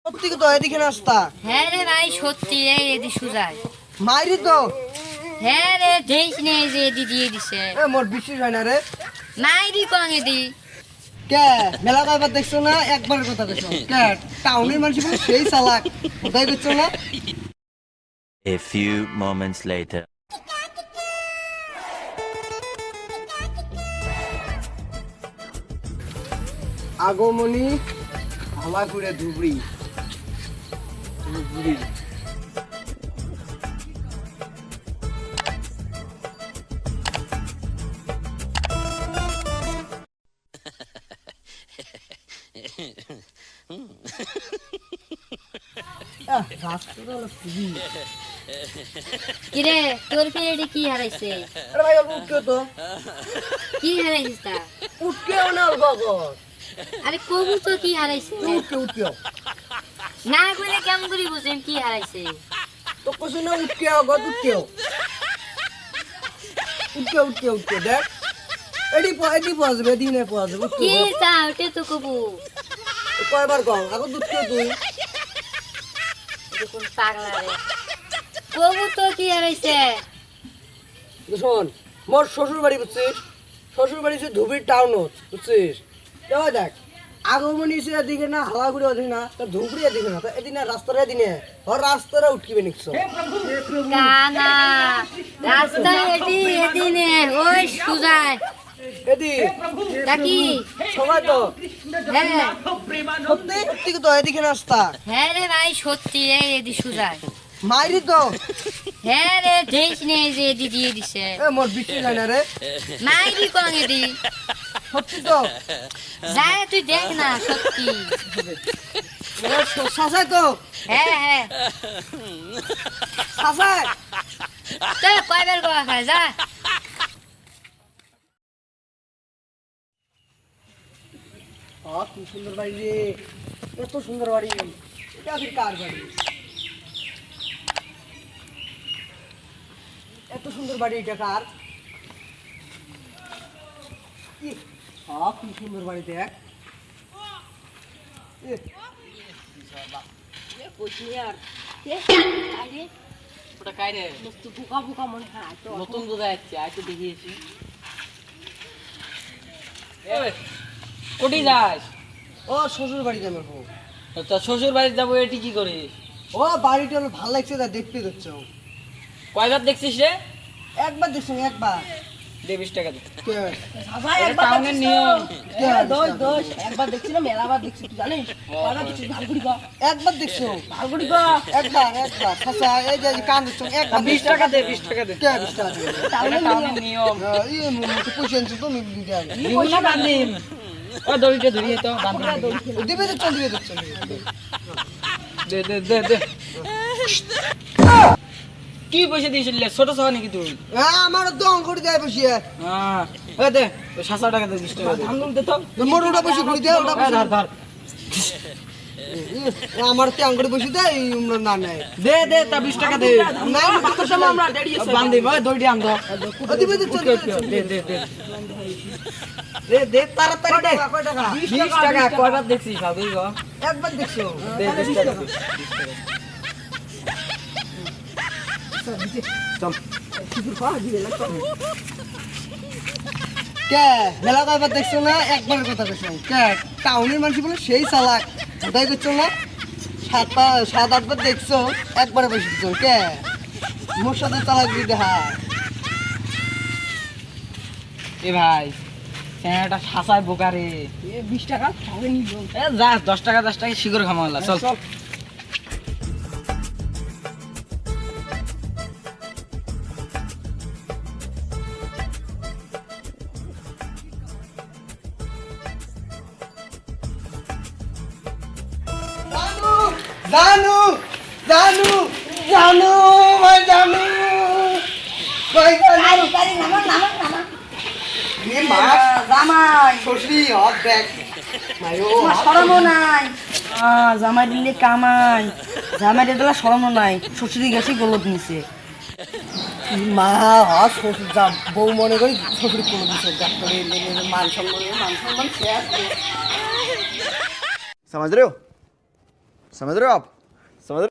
সত্যি তো এদিকে রাস্তা। হ্যাঁ রে ভাই সত্যি এই এদি সুজায় মাইরি তো হ্যাঁ রে দেখ নে যে এদি দিয়ে দিছে মোর বিশ্বাস হয় না রে। মাইরি কং এদি কে মেলা কয়বার দেখছো না? একবারের কথা দেখছো কে? টাউনের মানুষ বলে সেই চালাক, কোথায় দেখছো না? A few moments later. আগমনী হালাকুড়ে ধুবড়ি ধুবড়ি। কিরে তোর পেটে কি হারাইছে? আরে ভাই অল্প উঠকেও তো, কি হারাইছিস তা? উঠকেও না অল্প অল্প। আরে কবু তো কি হারাইছে উঠকেও না কইলে কেমন করে বুঝেন কি হারাইছে? তো কিছু না, উঠকেও গত উঠকেও উঠকেও উঠকেও উঠকেও দেখ এডি পাওয়া যাবে, দিনে পাওয়া যাবে। কি তা ওটা তো কবু কয়বার কম আগত উঠকেও তুই কোন পাগলা রে কবু তো কি হারাইছে? শোন, মোর শ্বশুর বাড়ি বুঝছিস, শ্বশুর বাড়ি হচ্ছে ধুবির টাউন বুঝছিস। এবার দেখ আগমনী সে এদিকে না, হালাগুড়ি ওদিকে না, তা ধুবড়ি এদিকে না, তা এদিনে রাস্তাটা এদিনে ওর রাস্তাটা উঠকিবে নিকছো। কানা রাস্তা এদি এদিনে ওই সুজায় এদি নাকি? সবাই তো হ্যাঁ সত্যি সত্যি তো এদিকে রাস্তা। হ্যাঁ রে ভাই সত্যি এই এদি সুজায় মাইরি তো হ্যাঁ রে দেখ নে যে এদি দিয়ে দিছে মোর বিশ্বাস হয় না রে। মাইরি কং এদি সত্যি তো যায় তুই দেখ না সত্যি শাসায় তো হ্যাঁ হ্যাঁ শাসায়। তো কয়বার গোয়া খায় যা কি সুন্দর বাড়ি রে, এত সুন্দর বাড়ি, এটা আবার কার বাড়ি? এত সুন্দর বাড়ি এটা কার? কি কি সুন্দর বাড়ি দেখ। নতুন বোঝা যাচ্ছে আয় তো দেখিয়েছি কোটি যাস ও শ্বশুর বাড়ি যাবে বউ। তা শ্বশুর বাড়িতে যাবো এটি কি করিস? ও বাড়িটা হলো ভালো লাগছে, তা দেখতে যাচ্ছ। কয়বার দেখছিস রে? একবার দেখছো? একবার। দে 20 টাকা দে কে? এটা টাউনের নিয়ম কে? একবার দেখছিলাম মেলাবার দেখছি তুই জানিস কয়বার দেখছিস ভালগুড়ি গা একবার দেখছো? ভালগুড়ি গা একবার একবার খাসা এই যে কান দিচ্ছ একবার। 20 টাকা দে 20 টাকা দে কে 20 টাকা দিবে? এটা টাউনের নিয়ম ইয়ে মুখে পয়সা আনছো তো মিল দিতে হবে। দিব না বান্দিম ও দড়িটা ধরিয়ে তো বান্দিম দিবে তো চল, দিবে তো চল। দে দে দে দে কি পয়সা দিয়েছিস ছোট সহ নাকি তুই? আমার তো অঙ্কুরি দেয় বসিয়ে হ্যাঁ এ দে 700 টাকা দে 20 টাকা দে ধান দে তো মোর ওটা বসে ঘুরি দেয় ওটা এ ধর ধর আমার তো অঙ্কুরি বসে দেয় না নাই দে দে তা 20 টাকা দে না আমরা দাঁড়িয়ে বান্দিম ওই দড়ি আন দো দিবে তো চল। দে দে দে দে দে তাড়াতাড়ি দে। কয় টাকা? 20 টাকা কয়বার দেখছিস ভাবি গো একবার দেখছো? দে 20 টাকা দে কে মেলা কয়বার দেখছো না? একবারের কথা দেখছো কে? টাউনের মানুষ বলে সেই চালাক, কোথায় দেখছো না? 7-8বার দেখছো, একবারে বসে দিচ্ছ কে? মোর সাথে চালাক দিয়ে দেখা। এ ভাই চ্যানেলটা শাসায় বোকারে 20 টাকা সঙ্গে নিব এ যা 10 টাকা শিগর খামালা চল জানু জানু জানু ভাই জানু কই জানু এ মা জামাই শ্বশুরি হট দেখ মায়ো শরমও নাই জামাই দিলে কামাই জামাই দিলে শরমও নাই শ্বশুরি গেছে গলত নিছে মা শ্বশুর যা বউ মনে করি শ্বশুর কোনো কিছু ডাক্তারে মান সম্মান শেষ। समझ रहे हो समझ रहे हो आप समझ रहे हो?